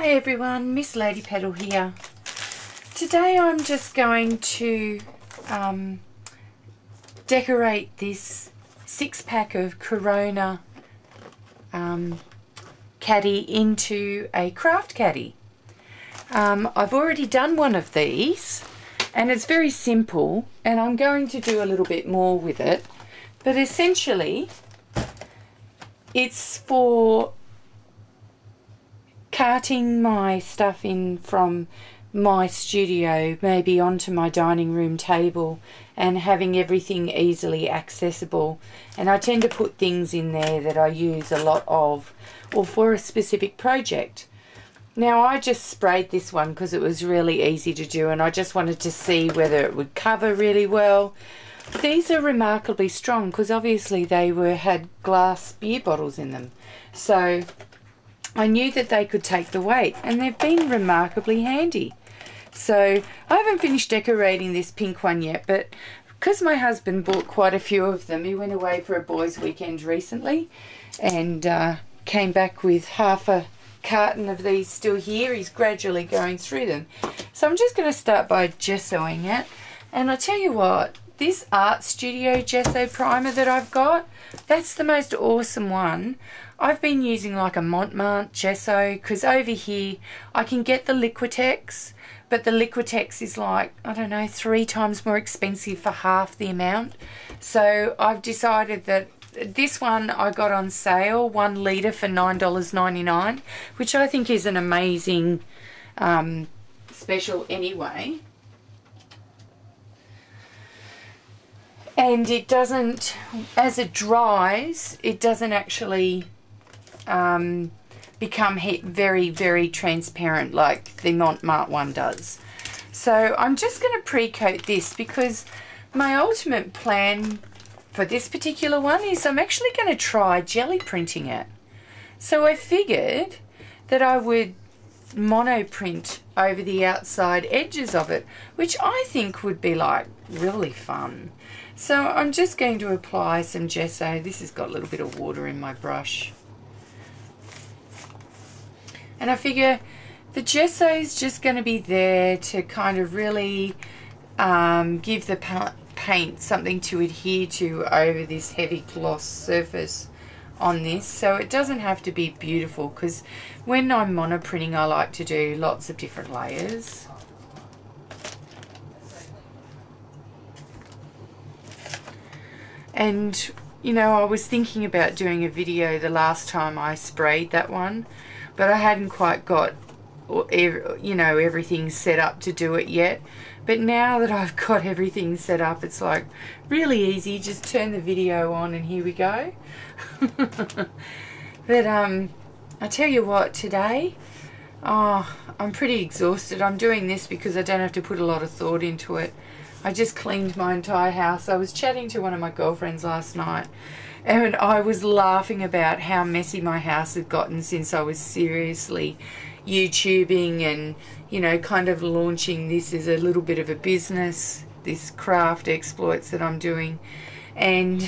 Hi everyone, Missladypetal here. Today I'm just going to decorate this 6-pack of Corona caddy into a craft caddy. I've already done one of these and it's very simple, and I'm going to do a little bit more with it, but essentially it's for carting my stuff in from my studio maybe onto my dining room table and having everything easily accessible. And I tend to put things in there that I use a lot of or for a specific project. Now I just sprayed this one because it was really easy to do and I just wanted to see whether it would cover really well. These are remarkably strong because obviously they had glass beer bottles in them, so I knew that they could take the weight, and they've been remarkably handy. So I haven't finished decorating this pink one yet, but because my husband bought quite a few of them, he went away for a boys' weekend recently and came back with half a carton of these still here. He's gradually going through them. So I'm just going to start by gessoing it. And I tell you what, this Art Studio gesso primer that I've got, that's the most awesome one. I've been using like a Montmartre gesso because over here I can get the Liquitex, but the Liquitex is like, I don't know, 3 times more expensive for half the amount. So I've decided that this one I got on sale, 1 litre for $9.99, which I think is an amazing special anyway. And it doesn't, as it dries, it doesn't actually become very, very transparent like the Montmartre one does. So I'm just going to pre-coat this because my ultimate plan for this particular one is I'm actually going to try jelly printing it. So I figured that I would monoprint over the outside edges of it, which I think would be like really fun. So I'm just going to apply some gesso. This has got a little bit of water in my brush. And I figure the gesso is just going to be there to kind of really give the paint something to adhere to over this heavy gloss surface on this. So it doesn't have to be beautiful, because when I'm monoprinting I like to do lots of different layers. And you know, I was thinking about doing a video the last time I sprayed that one, but I hadn't quite got, you know, everything set up to do it yet. But now that I've got everything set up, it's like really easy. Just turn the video on and here we go. But I tell you what, today, I'm pretty exhausted. I'm doing this because I don't have to put a lot of thought into it. I just cleaned my entire house. I was chatting to one of my girlfriends last night and I was laughing about how messy my house had gotten since I was seriously YouTubing and, you know, kind of launching this as a little bit of a business, this craft exploits that I'm doing. And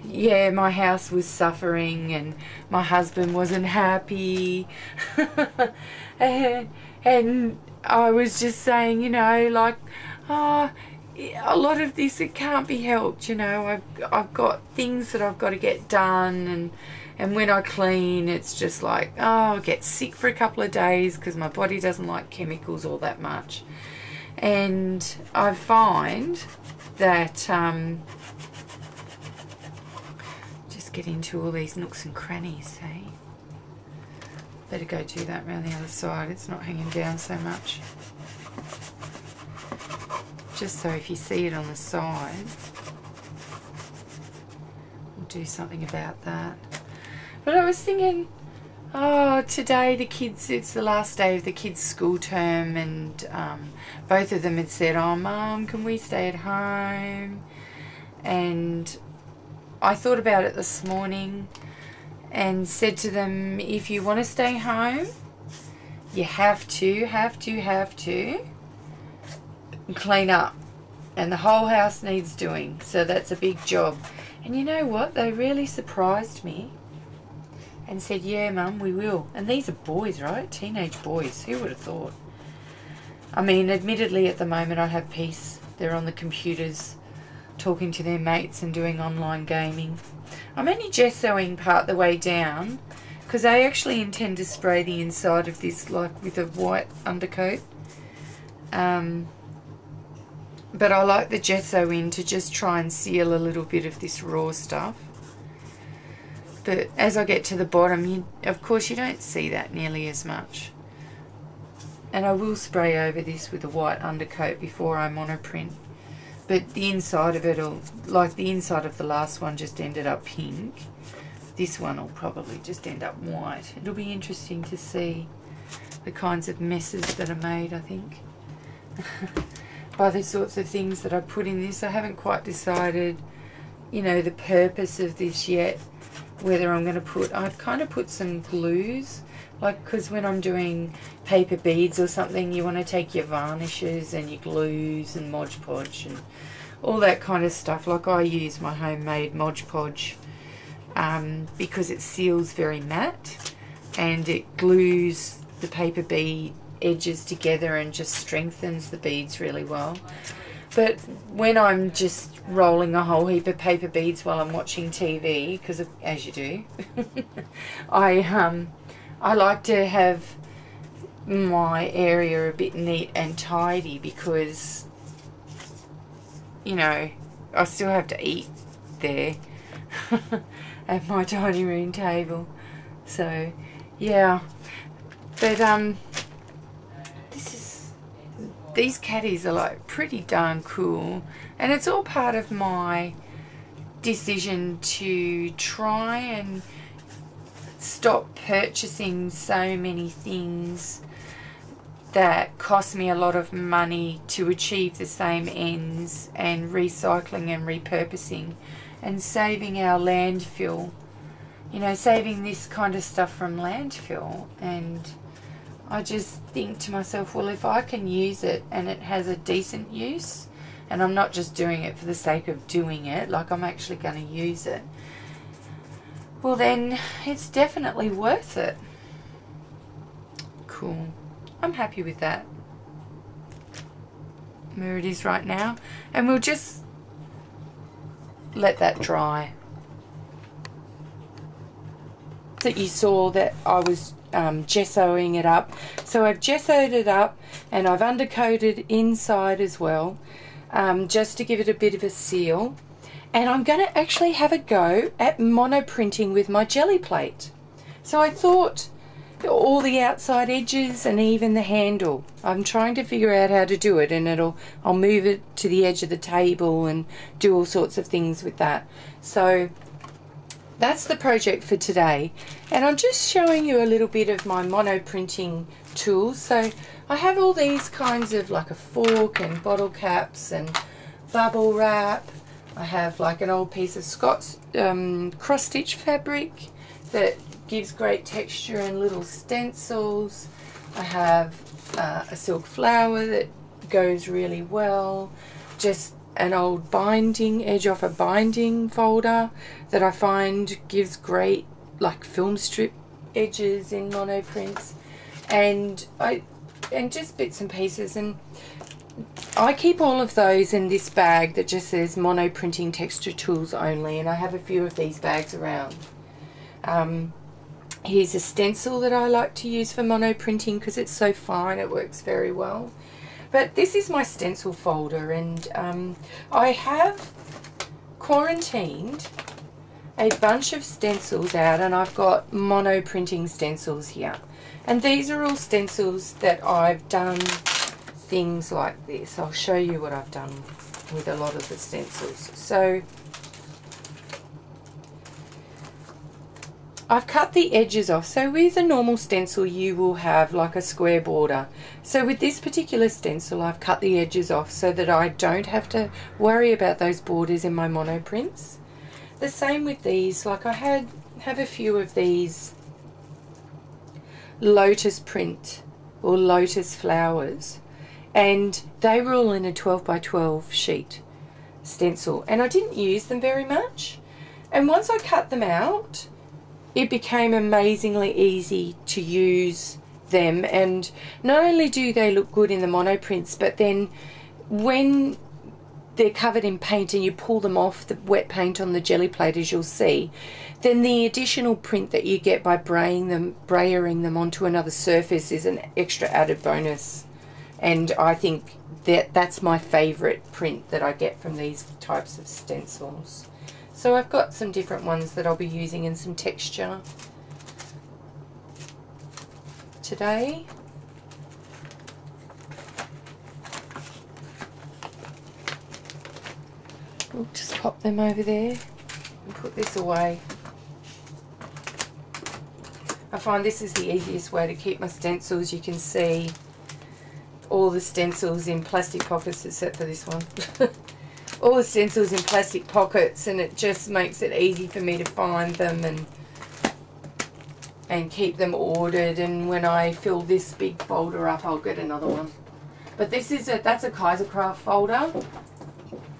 yeah, my house was suffering and my husband wasn't happy. and I was just saying, you know, like, a lot of this, it can't be helped, you know. I've got things that I've got to get done, and when I clean, it's just like, I get sick for a couple of days because my body doesn't like chemicals all that much. And I find that just get into all these nooks and crannies, see? Better go do that around the other side. It's not hanging down so much. Just so if you see it on the side, we'll do something about that. But I was thinking, today the kids, it's the last day of the kids' school term, and both of them had said, Mum, can we stay at home? And I thought about it this morning and said to them, if you want to stay home, you have to clean up, and the whole house needs doing, so that's a big job. And you know what, they really surprised me and said, yeah, Mum, we will. And these are boys, right? Teenage boys. Who would have thought? I mean, admittedly, at the moment I have peace. They're on the computers talking to their mates and doing online gaming. I'm only gessoing part the way down because I actually intend to spray the inside of this like with a white undercoat. But I like the gesso in to just try and seal a little bit of this raw stuff. But as I get to the bottom, of course you don't see that nearly as much. And I will spray over this with a white undercoat before I monoprint. But the inside of it, like the inside of the last one just ended up pink. This one will probably just end up white. It'll be interesting to see the kinds of messes that are made, I think. By the sorts of things that I put in this. I haven't quite decided, you know, the purpose of this yet. Whether I'm going to put, I've kind of put some glues, like, because when I'm doing paper beads or something, you want to take your varnishes and your glues and Mod Podge and all that kind of stuff. Like, I use my homemade Mod Podge because it seals very matte and it glues the paper bead edges together and just strengthens the beads really well. But when I'm just rolling a whole heap of paper beads while I'm watching TV, because as you do, I like to have my area a bit neat and tidy because, you know, I still have to eat there at my dining room table. So, yeah. But these caddies are like pretty darn cool, and it's all part of my decision to try and stop purchasing so many things that cost me a lot of money to achieve the same ends, and recycling and repurposing and saving our landfill, you know, saving this kind of stuff from landfill. And I just think to myself, well, if I can use it and it has a decent use, and I'm not just doing it for the sake of doing it, like I'm actually going to use it, well then it's definitely worth it. Cool. I'm happy with that. Where it is right now. And we'll just let that dry. That you saw that I was gessoing it up. So I've gessoed it up and I've undercoated inside as well, just to give it a bit of a seal. And I'm going to actually have a go at monoprinting with my jelly plate. So I thought all the outside edges and even the handle. I'm trying to figure out how to do it, and I'll move it to the edge of the table and do all sorts of things with that. So that's the project for today, and I'm just showing you a little bit of my monoprinting tools. So I have all these kinds of, like a fork and bottle caps and bubble wrap. I have like an old piece of Scott's cross stitch fabric that gives great texture and little stencils. I have a silk flower that goes really well, just an old binding, edge off a binding folder that I find gives great like film strip edges in monoprints, and just bits and pieces. And I keep all of those in this bag that just says monoprinting texture tools only, and I have a few of these bags around. Here's a stencil that I like to use for monoprinting because it's so fine, it works very well. But this is my stencil folder, and I have quarantined a bunch of stencils out, and I've got monoprinting stencils here. And these are all stencils that I've done things like this. I'll show you what I've done with a lot of the stencils. So I've cut the edges off. So with a normal stencil you will have like a square border. So with this particular stencil I've cut the edges off so that I don't have to worry about those borders in my monoprints. The same with these. Like I have a few of these lotus print or lotus flowers, and they were all in a 12 by 12 sheet stencil, and I didn't use them very much. And once I cut them out, it became amazingly easy to use them, and not only do they look good in the mono prints, but then when they're covered in paint and you pull them off the wet paint on the jelly plate, as you'll see, then the additional print that you get by brayering them onto another surface is an extra added bonus. And I think that's my favourite print that I get from these types of stencils. So I've got some different ones that I'll be using and some texture today. We'll just pop them over there and put this away. I find this is the easiest way to keep my stencils. You can see all the stencils in plastic pockets except for this one. All the stencils in plastic pockets, and it just makes it easy for me to find them and keep them ordered. And when I fill this big folder up, I'll get another one. But this is that's a Kaisercraft folder,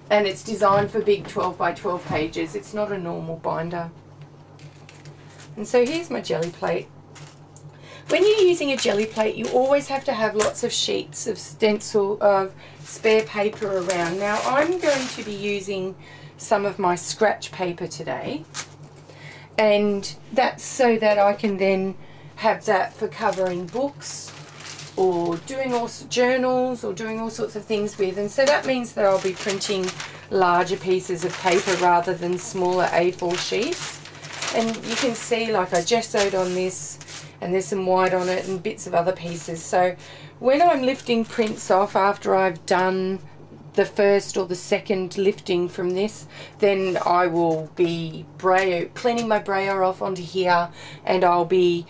and it's designed for big 12 by 12 pages. It's not a normal binder. And so here's my jelly plate. When you're using a jelly plate, you always have to have lots of sheets of spare paper around. Now I'm going to be using some of my scratch paper today, and that's so that I can then have that for covering books or doing journals or doing all sorts of things with. And so that means that I'll be printing larger pieces of paper rather than smaller A4 sheets. And you can see, like, I gessoed on this, and there's some white on it and bits of other pieces. So when I'm lifting prints off after I've done the first or the second lifting from this, then I will be cleaning my brayer off onto here, and I'll be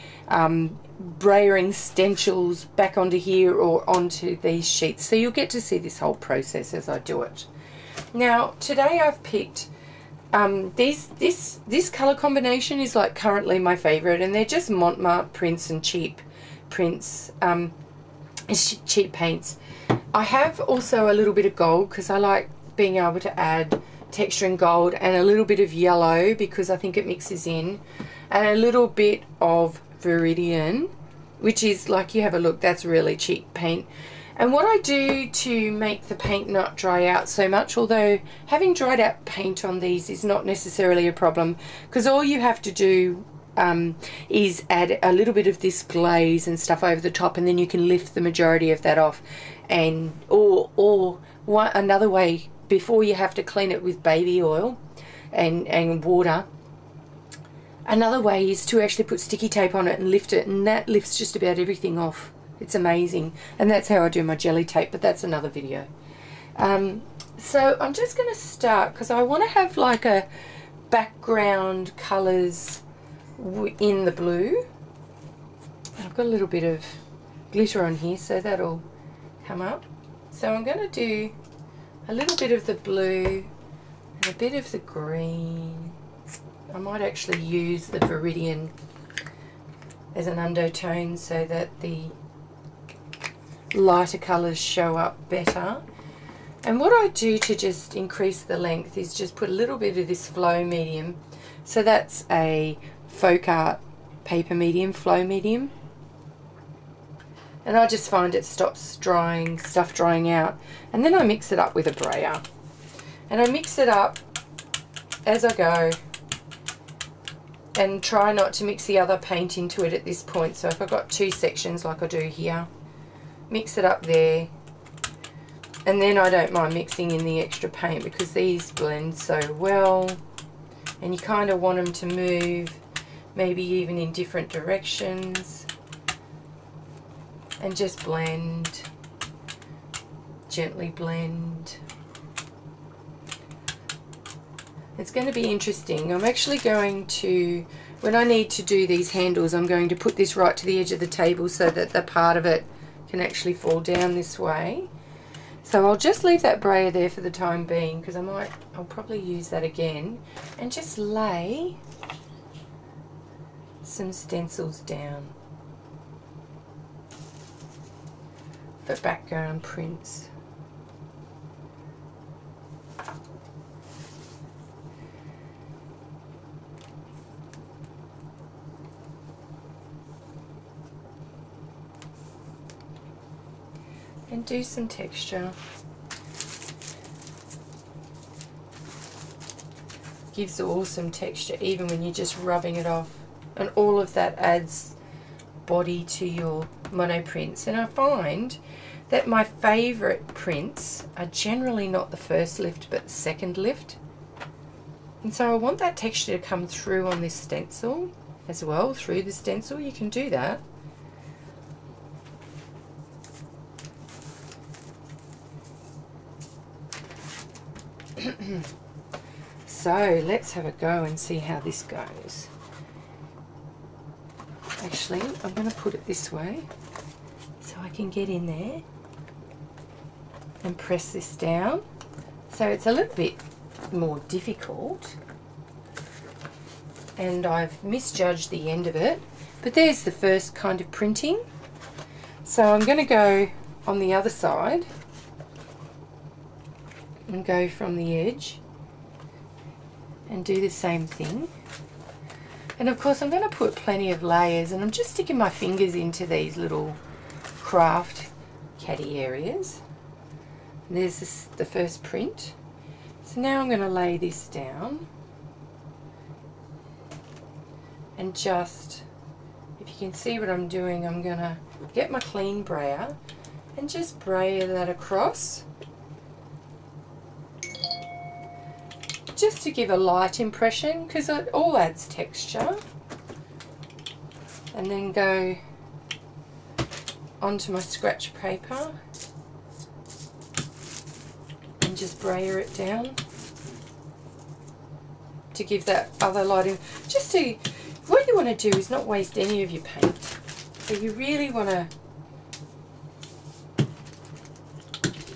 brayering stencils back onto here or onto these sheets. So you'll get to see this whole process as I do it. Now today I've picked this colour combination is like currently my favourite, and they're just Montmartre prints and cheap prints, cheap paints. I have also a little bit of gold because I like being able to add texture in gold, and a little bit of yellow because I think it mixes in, and a little bit of Viridian, which is like, you have a look, that's really cheap paint. And what I do to make the paint not dry out so much, although having dried out paint on these is not necessarily a problem, because all you have to do is add a little bit of this glaze and stuff over the top, and then you can lift the majority of that off. And another way, before you have to clean it with baby oil and water, another way is to actually put sticky tape on it and lift it, and that lifts just about everything off. It's amazing. And that's how I do my jelly tape, but that's another video. So I'm just going to start, because I want to have like a background colours in the blue. And I've got a little bit of glitter on here, so that'll come up. So I'm going to do a little bit of the blue and a bit of the green. I might actually use the Viridian as an undertone so that the lighter colours show up better. And what I do to just increase the length is just put a little bit of this flow medium. So that's a folk art paper medium, flow medium. And I just find it stops stuff drying out. And then I mix it up with a brayer. And I mix it up as I go, and try not to mix the other paint into it at this point. So if I've got two sections like I do here, mix it up there, and then I don't mind mixing in the extra paint because these blend so well, and you kind of want them to move maybe even in different directions, and just blend, gently blend. It's going to be interesting. I'm actually going to, when I need to do these handles, I'm going to put this right to the edge of the table so that the part of it can actually fall down this way. So I'll just leave that brayer there for the time being, because I'll probably use that again, and just lay some stencils down for background prints. and do some texture. Gives awesome texture even when you're just rubbing it off, and all of that adds body to your mono prints. And I find that my favourite prints are generally not the first lift but the second lift, and so I want that texture to come through on this stencil as well. Through the stencil you can do that. So let's have a go and see how this goes. Actually, I'm going to put it this way so I can get in there and press this down. So it's a little bit more difficult, and I've misjudged the end of it, but there's the first kind of printing. So I'm going to go on the other side and go from the edge and do the same thing. And of course I'm going to put plenty of layers, and I'm just sticking my fingers into these little craft caddy areas. And there's the first print. So now I'm going to lay this down and just, if you can see what I'm doing, I'm going to get my clean brayer and just brayer that across, just to give a light impression, because it all adds texture. And then go onto my scratch paper and just brayer it down to give that other lighting. Just to, what you want to do is not waste any of your paint. So you really want to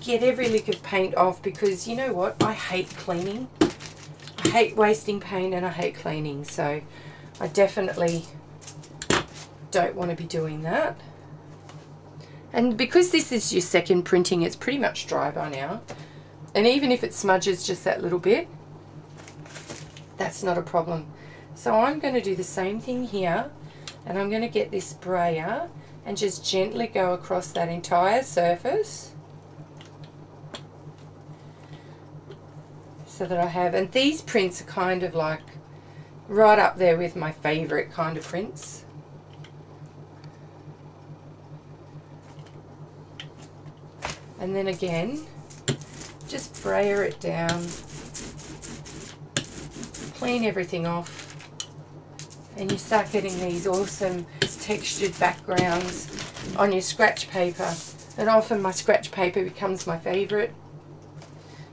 get every lick of paint off, because you know what, I hate cleaning. I hate wasting paint and I hate cleaning, so I definitely don't want to be doing that. And because this is your second printing, it's pretty much dry by now, and even if it smudges just that little bit, that's not a problem. So I'm going to do the same thing here, and I'm going to get this brayer and just gently go across that entire surface, so that I have, and these prints are kind of like right up there with my favourite kind of prints. And then again, just brayer it down, clean everything off, and you start getting these awesome textured backgrounds on your scratch paper. And often my scratch paper becomes my favourite.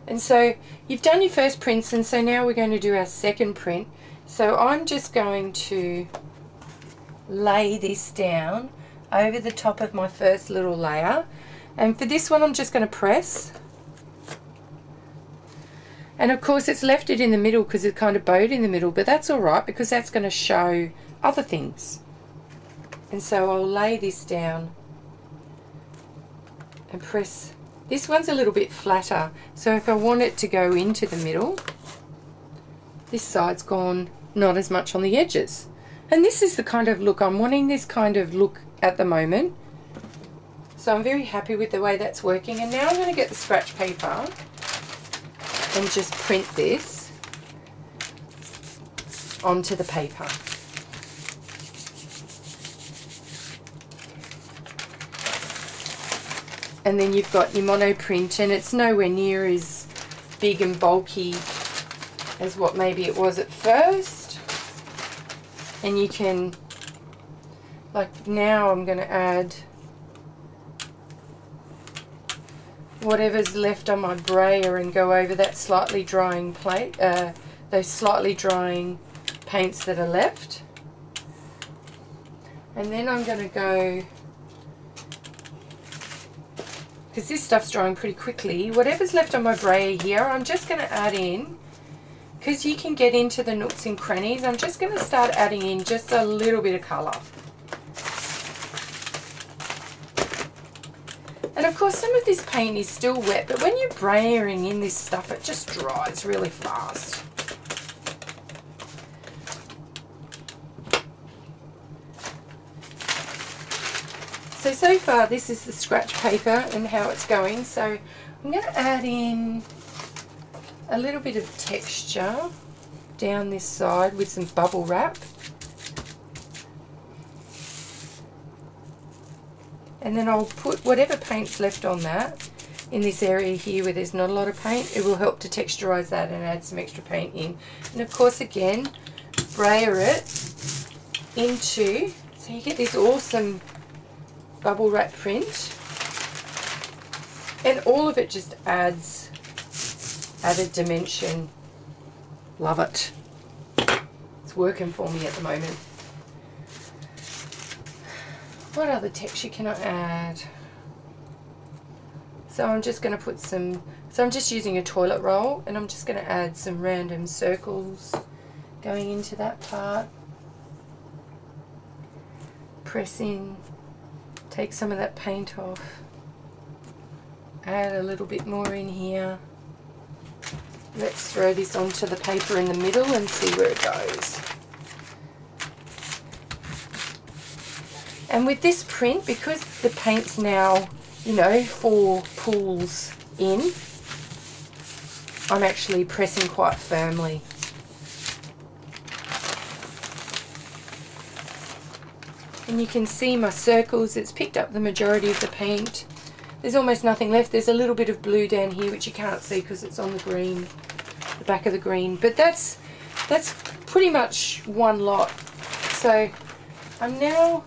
And so you've done your first prints, and so now we're going to do our second print. So I'm just going to lay this down over the top of my first little layer, and for this one I'm just going to press, and of course it's left it in the middle because it's kind of bowed in the middle, but that's alright because that's going to show other things. And so I'll lay this down and press. This one's a little bit flatter, so if I want it to go into the middle, this side's gone not as much on the edges. And this is the kind of look I'm wanting, this kind of look at the moment. So I'm very happy with the way that's working. And now I'm going to get the scratch paper and just print this onto the paper. And then you've got your mono print, and it's nowhere near as big and bulky as what maybe it was at first. And you can, like now I'm going to add whatever's left on my brayer and go over that slightly drying plate, those slightly drying paints that are left. And then I'm going to go, because this stuff's drying pretty quickly, whatever's left on my brayer here, I'm just going to add in, because you can get into the nooks and crannies, I'm just going to start adding in just a little bit of colour. And of course some of this paint is still wet, but when you're brayering in this stuff it just dries really fast. So So far this is the scratch paper and how it's going. So I'm going to add in a little bit of texture down this side with some bubble wrap. And then I'll put whatever paint's left on that in this area here where there's not a lot of paint. It will help to texturize that and add some extra paint in. And of course again, brayer it into, so you get this awesome bubble wrap print. And all of it just adds added dimension. Love it. It's working for me at the moment. What other texture can I add? So I'm just going to put some, so I'm just using a toilet roll and I'm just going to add some random circles going into that part. Press in, take some of that paint off, add a little bit more in here. Let's throw this onto the paper in the middle and see where it goes. And with this print, because the paint's now, you know, 4 pulls in, I'm actually pressing quite firmly. And you can see my circles, it's picked up the majority of the paint. There's almost nothing left. There's a little bit of blue down here which you can't see because it's on the green, the back of the green. But that's pretty much one lot. So I'm now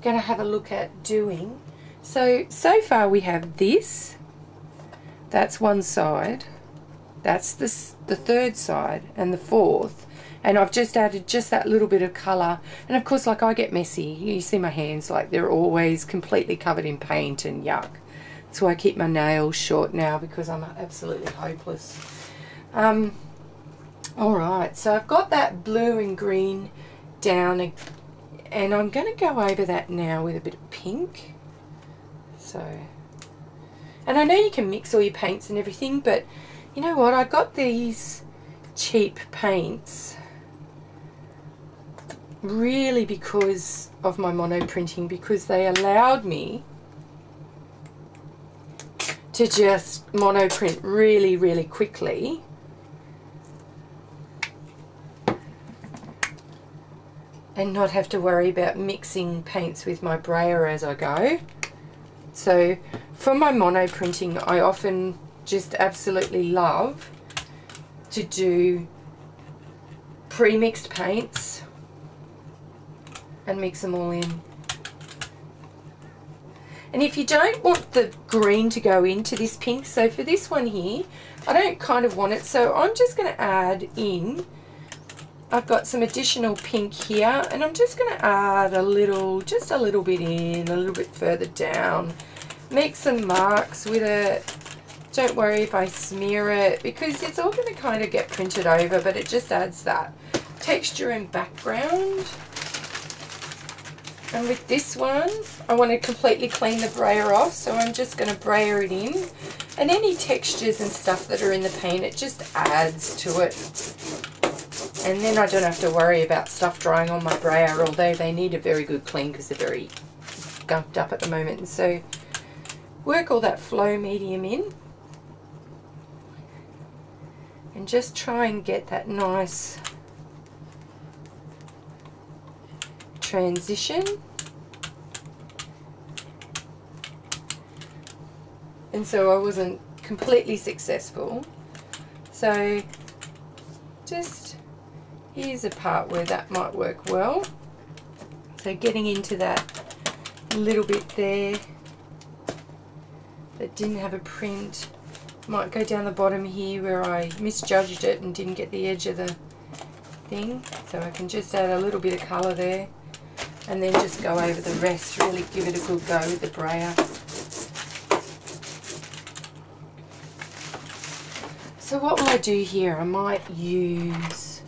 going to have a look at doing, so far we have this, that's one side, that's the third side and the fourth, and I've just added just that little bit of colour. And of course, like, I get messy, you see my hands, like they're always completely covered in paint and yuck. That's why I keep my nails short now, because I'm absolutely hopeless. Alright, so I've got that blue and green down, and I'm going to go over that now with a bit of pink. So, and I know you can mix all your paints and everything, but you know what, I got these cheap paints really because of my mono printing, because they allowed me to just mono print really, really quickly. And not have to worry about mixing paints with my brayer as I go. So for my mono printing, I often just absolutely love to do pre-mixed paints and mix them all in. And if you don't want the green to go into this pink, so for this one here, I don't kind of want it, so I'm just going to add in, I've got some additional pink here, and I'm just going to add a little, just a little bit in, a little bit further down. Make some marks with it. Don't worry if I smear it, because it's all going to kind of get printed over, but it just adds that texture and background. And with this one, I want to completely clean the brayer off, so I'm just going to brayer it in. And any textures and stuff that are in the paint, it just adds to it. And then I don't have to worry about stuff drying on my brayer, although they need a very good clean because they're very gunked up at the moment. And so work all that flow medium in. And just try and get that nice transition. And so I wasn't completely successful. So just here's a part where that might work well. So getting into that little bit there that didn't have a print. Might go down the bottom here where I misjudged it and didn't get the edge of the thing. So I can just add a little bit of colour there and then just go over the rest, really give it a good go with the brayer. So what will I do here? I might use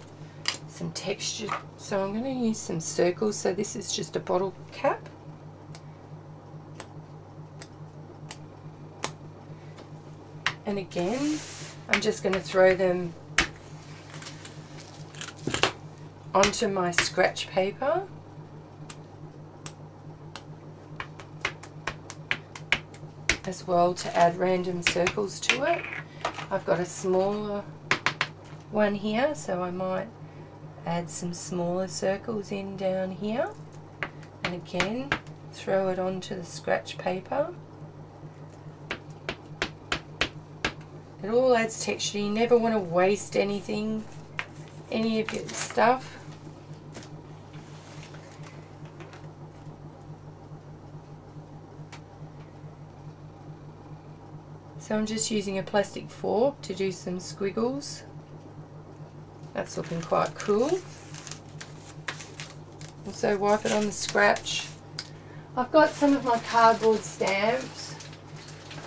some texture. So I'm going to use some circles. So this is just a bottle cap. And again, I'm just going to throw them onto my scratch paper. as well to add random circles to it. I've got a smaller one here, so I might add some smaller circles in down here, and again throw it onto the scratch paper. It all adds texture. You never want to waste anything, any of your stuff. So I'm just using a plastic fork to do some squiggles. That's looking quite cool. Also wipe it on the scratch. I've got some of my cardboard stamps.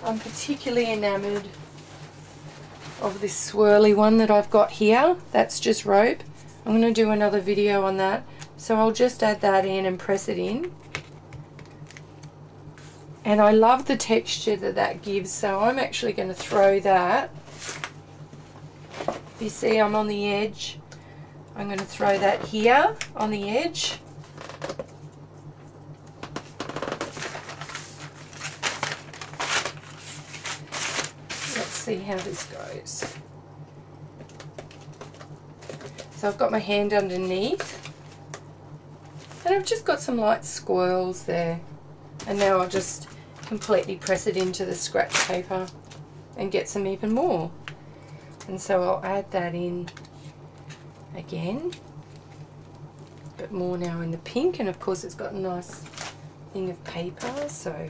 I'm particularly enamoured of this swirly one that I've got here. That's just rope. I'm going to do another video on that. So I'll just add that in and press it in. And I love the texture that that gives, so I'm actually going to throw that. You see I'm on the edge. I'm going to throw that here on the edge. Let's see how this goes. So I've got my hand underneath, and I've just got some light swirls there. And now I'll just completely press it into the scratch paper and get some even more. And so I'll add that in again, a bit more now in the pink, and of course it's got a nice thing of paper, so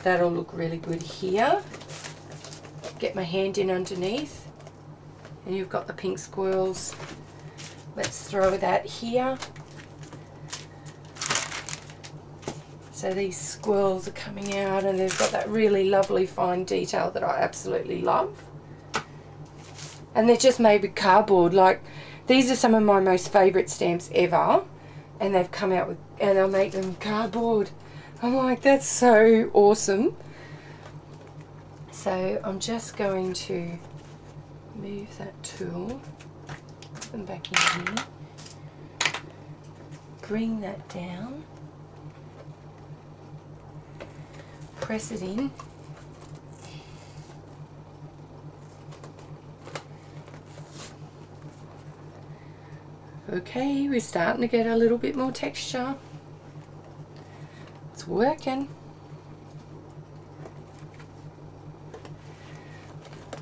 that'll look really good here. Get my hand in underneath, and you've got the pink squirrels. Let's throw that here. So these squirrels are coming out, and they've got that really lovely fine detail that I absolutely love. And they're just made with cardboard. Like, these are some of my most favourite stamps ever, and they've come out with, and I make them cardboard. I'm like, that's so awesome. So I'm just going to move that tool, put them back in here, bring that down, press it in, okay, we're starting to get a little bit more texture. It's working.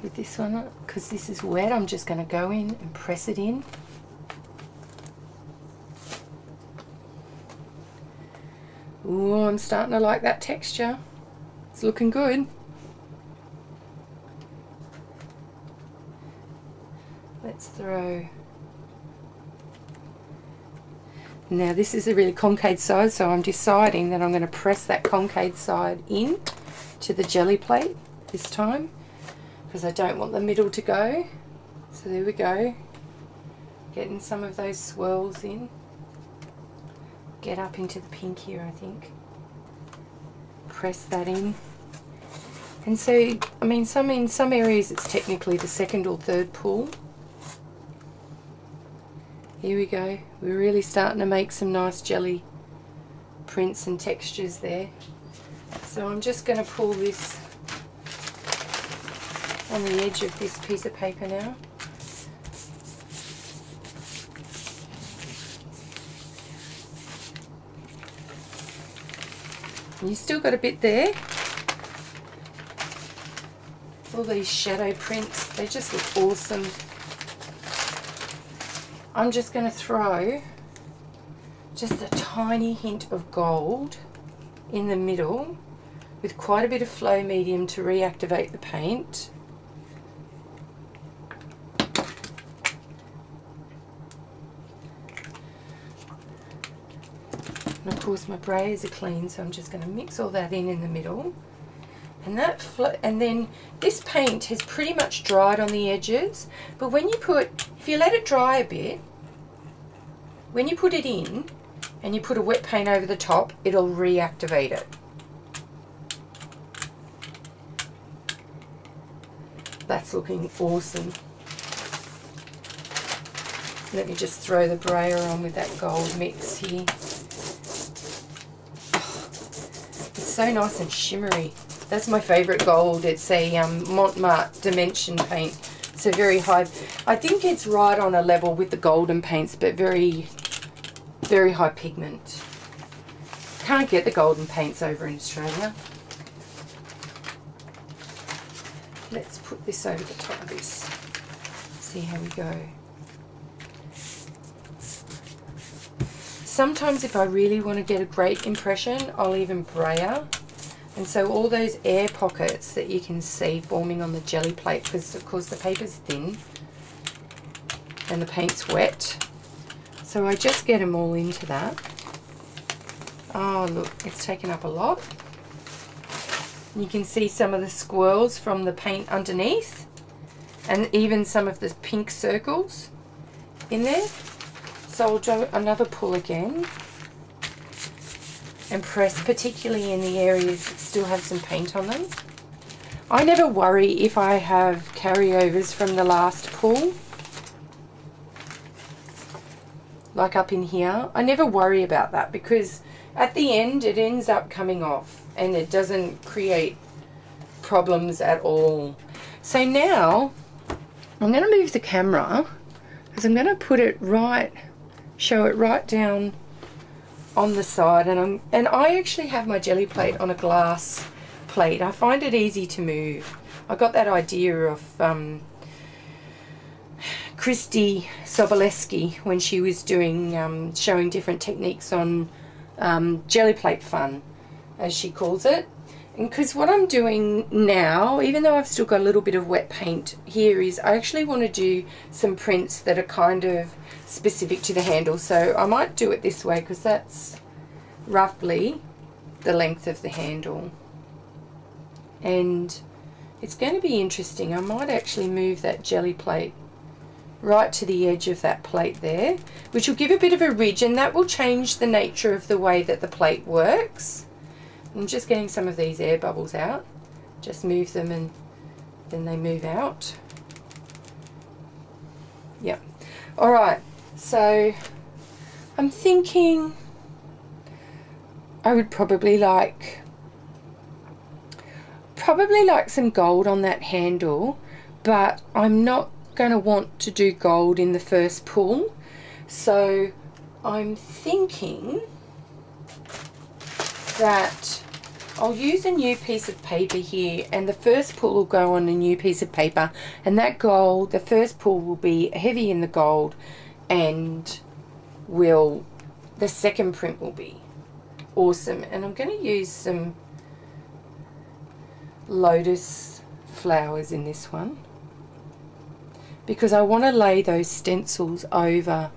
With this one, because this is wet, I'm just going to go in and press it in. Ooh, I'm starting to like that texture. It's looking good. Let's throw. Now this is a really concave side, so I'm deciding that I'm going to press that concave side in to the jelly plate this time, because I don't want the middle to go. So there we go. Getting some of those swirls in. Get up into the pink here, I think. Press that in. And so, I mean, in some areas it's technically the second or third pull. Here we go. We're really starting to make some nice jelly prints and textures there. So I'm just going to pull this on the edge of this piece of paper now. And you still got a bit there. All these shadow prints, they just look awesome. I'm just going to throw just a tiny hint of gold in the middle with quite a bit of flow medium to reactivate the paint. And of course my brayers are clean, so I'm just going to mix all that in the middle. And then this paint has pretty much dried on the edges, but when you if you let it dry a bit, when you put it in and you put a wet paint over the top, it'll reactivate it. That's looking awesome. Let me just throw the brayer on with that gold mix here. Oh, it's so nice and shimmery. That's my favourite gold. It's a Montmartre Dimension paint. It's a very high, I think it's right on a level with the golden paints, but very, very high pigment. Can't get the golden paints over in Australia. Let's put this over the top of this. See how we go. Sometimes if I really want to get a great impression, I'll even brayer. And so all those air pockets that you can see forming on the jelly plate, because of course the paper's thin and the paint's wet. So I just get them all into that. Oh look, it's taken up a lot. You can see some of the swirls from the paint underneath, and even some of the pink circles in there. So I'll do another pull again and press, particularly in the areas that still have some paint on them. I never worry if I have carryovers from the last pull, like up in here. I never worry about that, because at the end it ends up coming off and it doesn't create problems at all. So now I'm going to move the camera, because I'm going to put it right, show it right down on the side, and I actually have my jelly plate on a glass plate. I find it easy to move. I got that idea of Christy Soboleski when she was doing showing different techniques on jelly plate fun, as she calls it. And because what I'm doing now, even though I've still got a little bit of wet paint here, is I actually want to do some prints that are kind of specific to the handle. So I might do it this way, because that's roughly the length of the handle. And it's going to be interesting. I might actually move that jelly plate right to the edge of that plate there, which will give a bit of a ridge, and that will change the nature of the way that the plate works. I'm just getting some of these air bubbles out. Just move them and then they move out. Yep. Alright, so I'm thinking I would probably like some gold on that handle, but I'm not going to want to do gold in the first pull. So I'm thinking that I'll use a new piece of paper here, and the first pull will go on a new piece of paper, and that gold, the first pull will be heavy in the gold, and the second print will be awesome. And I'm going to use some lotus flowers in this one, because I want to lay those stencils over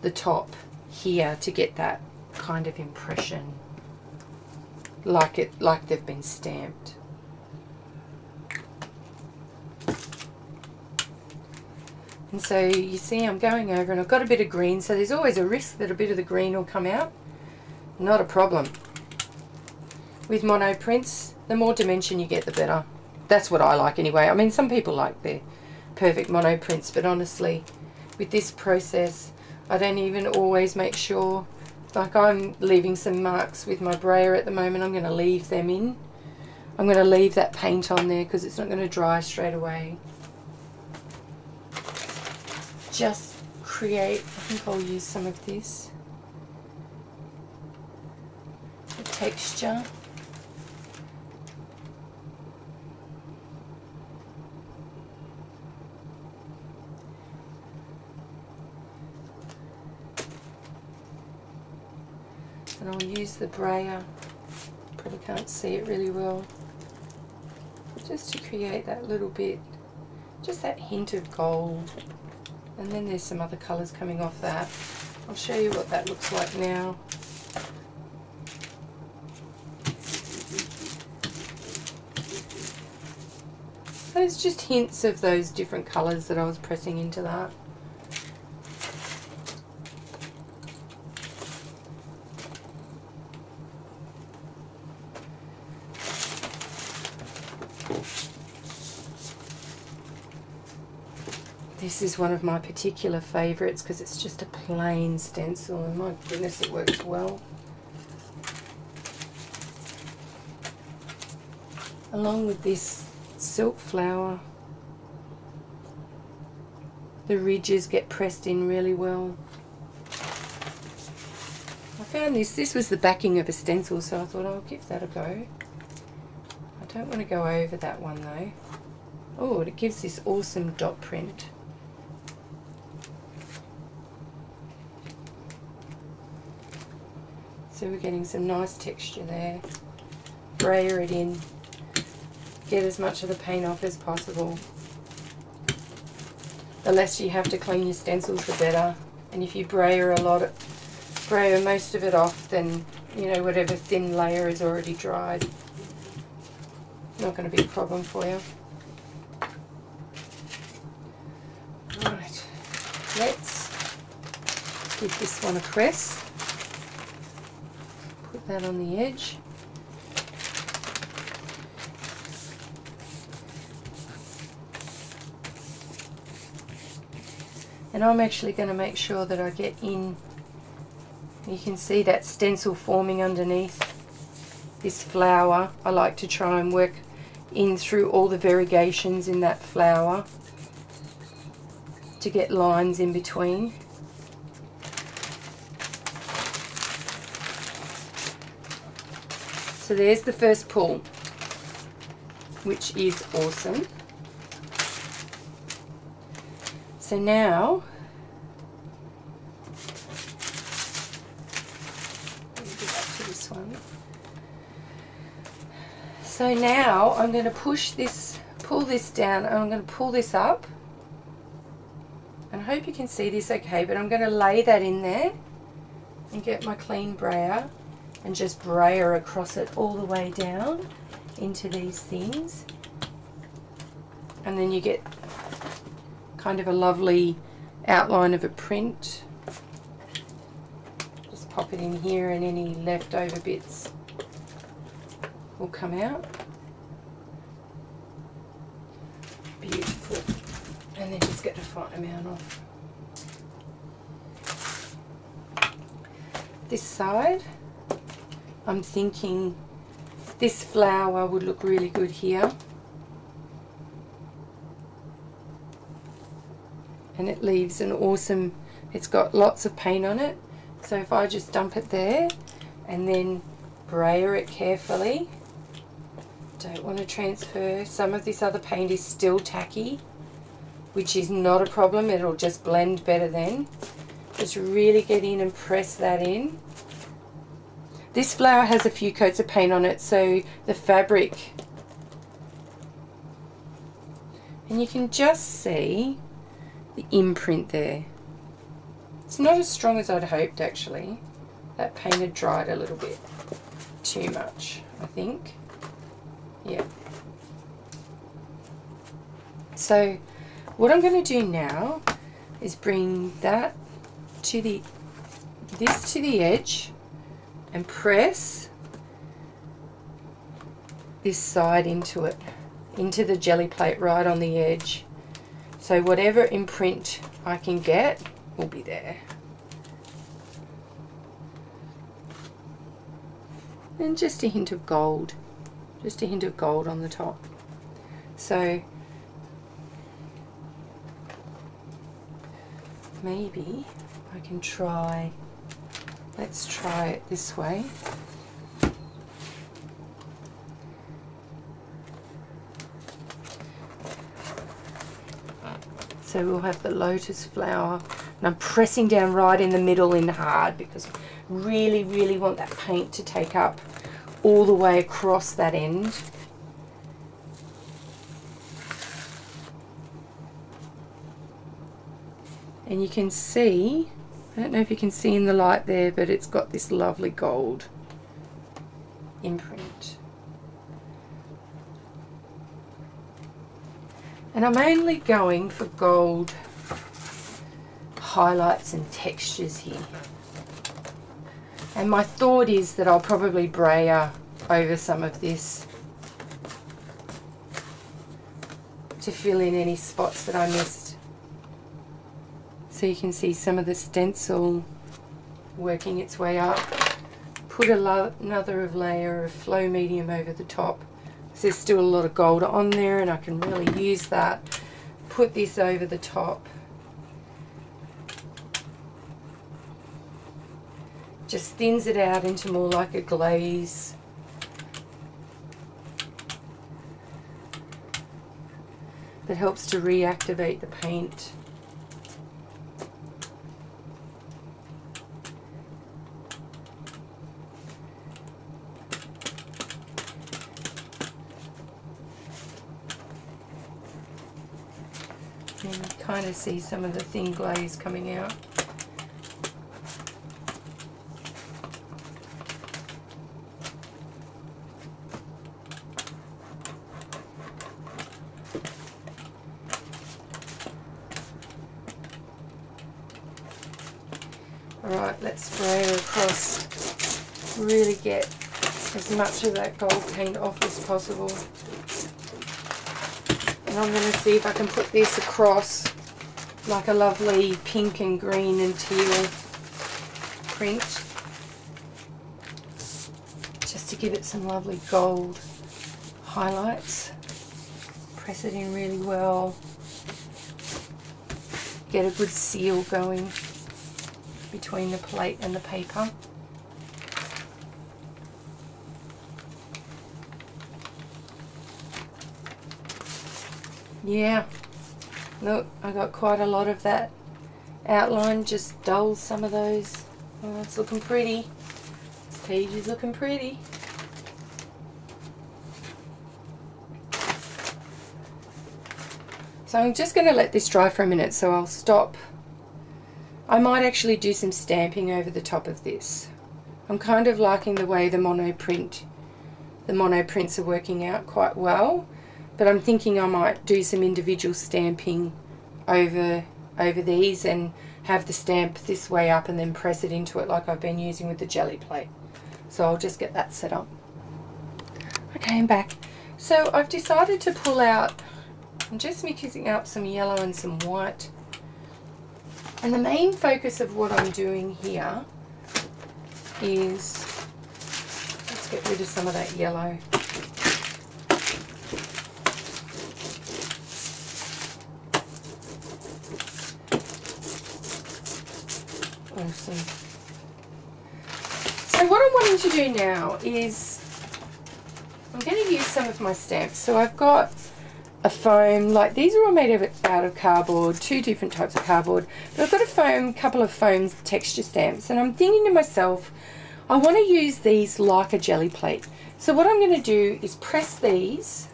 the top here to get that kind of impression, like they've been stamped. And so you see I'm going over, and I've got a bit of green, so there's always a risk that a bit of the green will come out. Not a problem. With mono prints, the more dimension you get, the better. That's what I like anyway. I mean, some people like their perfect mono prints, but honestly, with this process, I don't even always make sure. Like, I'm leaving some marks with my brayer at the moment. I'm going to leave them in. I'm going to leave that paint on there because it's not going to dry straight away. Just create, I think I'll use some of this, the texture. And I'll use the brayer, probably can't see it really well, just to create that little bit, just that hint of gold. And then there's some other colours coming off that. I'll show you what that looks like now. There's just hints of those different colours that I was pressing into that. This is one of my particular favourites because it's just a plain stencil, and my goodness, it works well. along with this silk flower. The ridges get pressed in really well. I found this was the backing of a stencil, so I thought I'll give that a go. I don't want to go over that one though. Oh, it gives this awesome dot print. So we're getting some nice texture there. Brayer it in. Get as much of the paint off as possible. The less you have to clean your stencils, the better. And if you brayer brayer most of it off, then you know whatever thin layer is already dried. Not going to be a problem for you. Right, let's give this one a press. Put that on the edge. And I'm actually going to make sure that I get in, you can see that stencil forming underneath this flower. I like to try and work in through all the variegations in that flower to get lines in between. So there's the first pull, which is awesome. So now, let me go back to this one. So now I'm going to push this, pull this down, and I'm going to pull this up. And I hope you can see this okay, but I'm going to lay that in there and get my clean brayer and just brayer across it all the way down into these things. And then you get kind of a lovely outline of a print. Just pop it in here and any leftover bits will come out. Beautiful. And then just get a fine amount off. This side, I'm thinking this flower would look really good here. And it leaves an awesome, it's got lots of paint on it. So if I just dump it there and then brayer it carefully, don't want to transfer. Some of this other paint is still tacky, which is not a problem, it'll just blend better then. Just really get in and press that in. This flower has a few coats of paint on it, so the fabric, and you can just see the imprint there. It's not as strong as I'd hoped actually. That paint had dried a little bit too much, I think. Yeah. So what I'm going to do now is bring that to the edge and press this side into it, into the jelly plate right on the edge. So whatever imprint I can get will be there. And just a hint of gold. Just a hint of gold on the top. So maybe I can try, let's try it this way. So we'll have the lotus flower, and I'm pressing down right in the middle in hard because I really, really want that paint to take up all the way across that end. And you can see, I don't know if you can see in the light there, but it's got this lovely gold imprint. And I'm only going for gold highlights and textures here. And my thought is that I'll probably brayer over some of this to fill in any spots that I missed. So you can see some of the stencil working its way up. Put another layer of flow medium over the top because there's still a lot of gold on there and I can really use that. Put this over the top. Just thins it out into more like a glaze. That helps to reactivate the paint. And you kind of see some of the thin glaze coming out. Alright, let's spray her across. Really get as much of that gold paint off as possible. And I'm going to see if I can put this across like a lovely pink and green and teal print. Just to give it some lovely gold highlights. Press it in really well. Get a good seal going between the plate and the paper. Yeah, look, I got quite a lot of that outline, just dulls some of those. Oh, it's looking pretty. This page is looking pretty. So I'm just going to let this dry for a minute, so I'll stop. I might actually do some stamping over the top of this. I'm kind of liking the way the mono prints are working out quite well, but I'm thinking I might do some individual stamping over these and have the stamp this way up and then press it into it like I've been using with the jelly plate. So I'll just get that set up. Okay, I'm back. So I've decided to pull out, I'm just mixing up some yellow and some white. And the main focus of what I'm doing here is, let's get rid of some of that yellow. Awesome. So what I'm wanting to do now is, I'm going to use some of my stamps. So I've got a foam, like these are all made out of cardboard, two different types of cardboard, but I've got a couple of foam texture stamps, and I'm thinking to myself, I want to use these like a jelly plate. So what I'm going to do is press these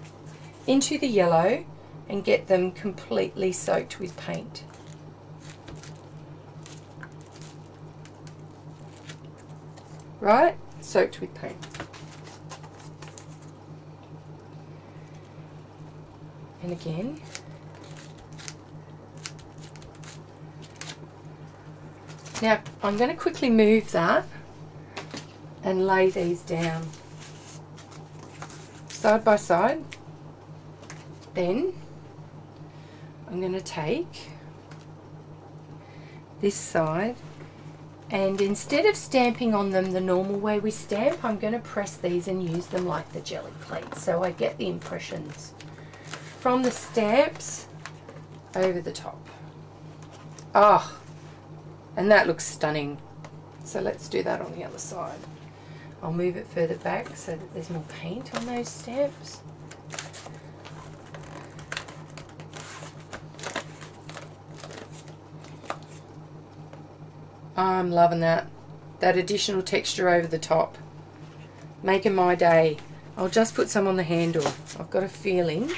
into the yellow and get them completely soaked with paint. Right? Soaked with paint. And again, now I'm going to quickly move that and lay these down side by side. Then I'm going to take this side, and instead of stamping on them the normal way we stamp, I'm going to press these and use them like the jelly plate, so I get the impressions from the stamps over the top. Ah, and that looks stunning. So let's do that on the other side. I'll move it further back so that there's more paint on those stamps. I'm loving that additional texture over the top, making my day. I'll just put some on the handle. I've got a feeling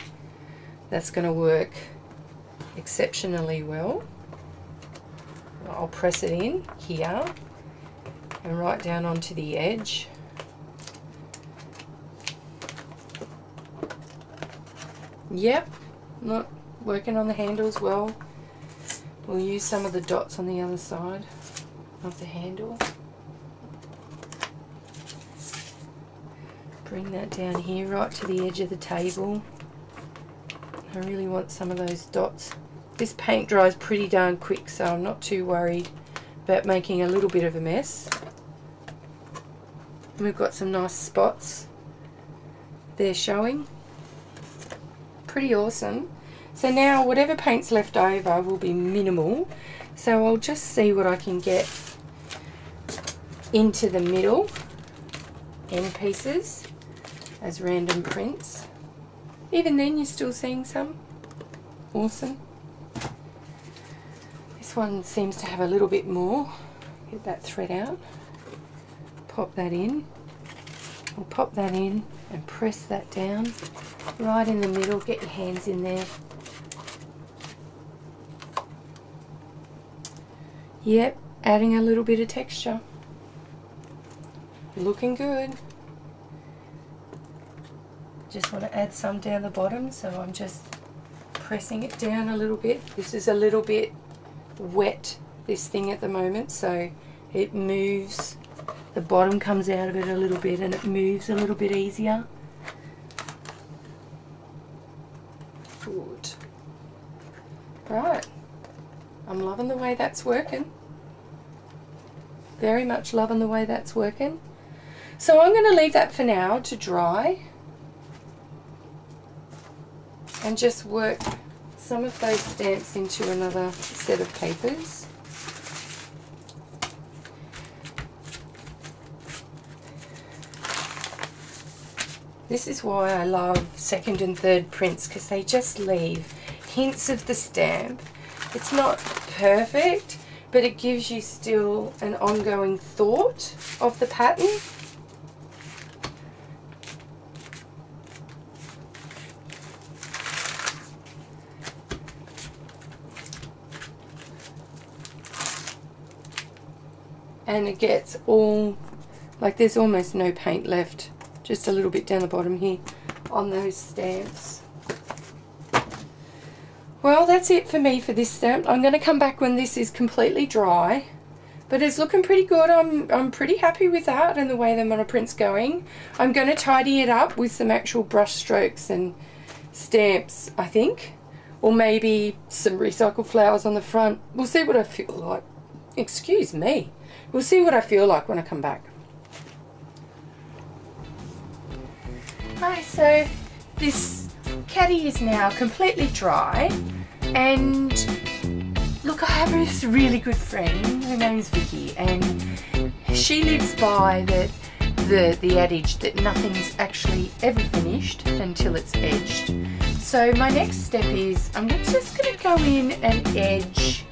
that's going to work exceptionally well. I'll press it in here and right down onto the edge. Yep, not working on the handle as well. We'll use some of the dots on the other side of the handle. Bring that down here right to the edge of the table. I really want some of those dots. This paint dries pretty darn quick, so I'm not too worried about making a little bit of a mess. And we've got some nice spots there showing. pretty awesome. So now whatever paint's left over will be minimal. So I'll just see what I can get into the middle end pieces as random prints. Even then you're still seeing some. Awesome. This one seems to have a little bit more. Get that thread out. Pop that in. We'll pop that in and press that down right in the middle. Get your hands in there. Yep, adding a little bit of texture. Looking good. Just want to add some down the bottom, so I'm just pressing it down a little bit. This is a little bit wet, this thing at the moment, so it moves. The bottom comes out of it a little bit and it moves a little bit easier. Good. Right. I'm loving the way that's working. Very much loving the way that's working. So I'm going to leave that for now to dry and just work some of those stamps into another set of papers. This is why I love second and third prints, because they just leave hints of the stamp. It's not perfect, but it gives you still an ongoing thought of the pattern. And it gets all, like there's almost no paint left, just a little bit down the bottom here on those stamps. Well, that's it for me for this stamp. I'm going to come back when this is completely dry, but it's looking pretty good. I'm pretty happy with that and the way the monoprint's going. I'm going to tidy it up with some actual brush strokes and stamps, I think, or maybe some recycled flowers on the front. We'll see what I feel like. Excuse me. We'll see what I feel like when I come back. Right, so this caddy is now completely dry, and look, I have this really good friend, her name's Vicky, and she lives by the adage that nothing's actually ever finished until it's edged. So my next step is I'm just going to go in and edge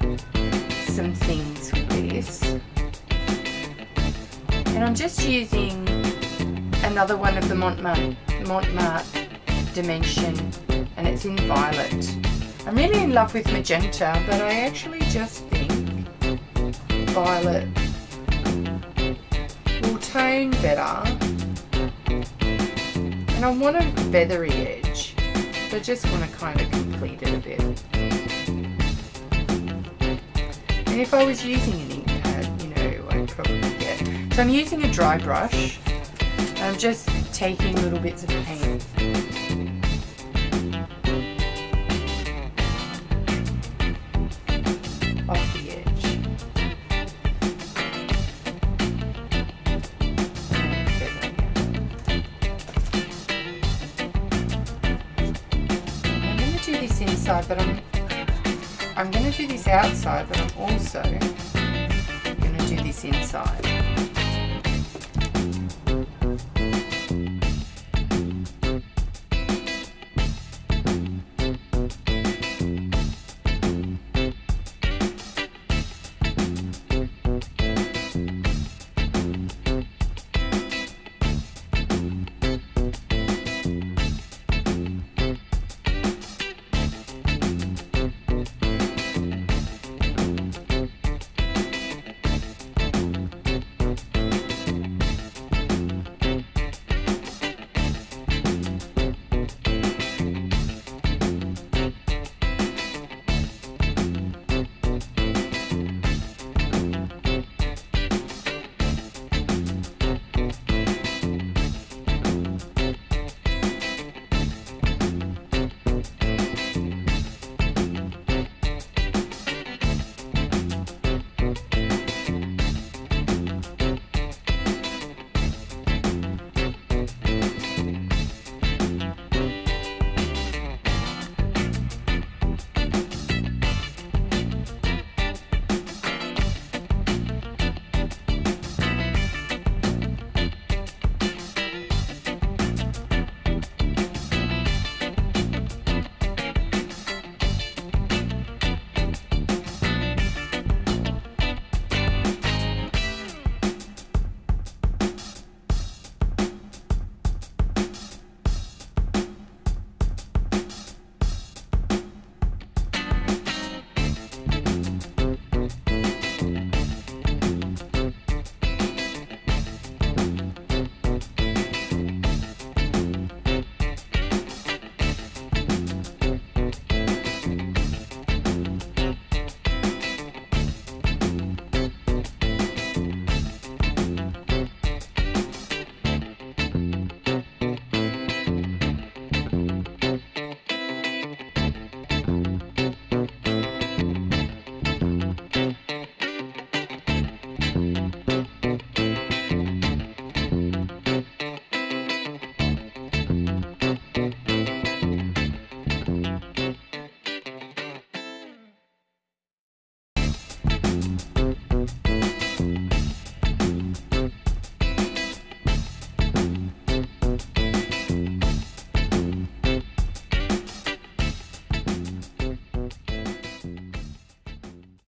some things with this, and I'm just using another one of the Montmartre Dimension, and it's in violet. I'm really in love with magenta, but I actually just think violet will tone better, and I want a feathery edge, so I just want to kind of complete it a bit. And if I was using an ink pad, you know, I'd probably get, so I'm using a dry brush. I'm just taking little bits of paint off the edge. I'm going to do this inside, but I'm going to do this outside, but I'm also going to do this inside. bye.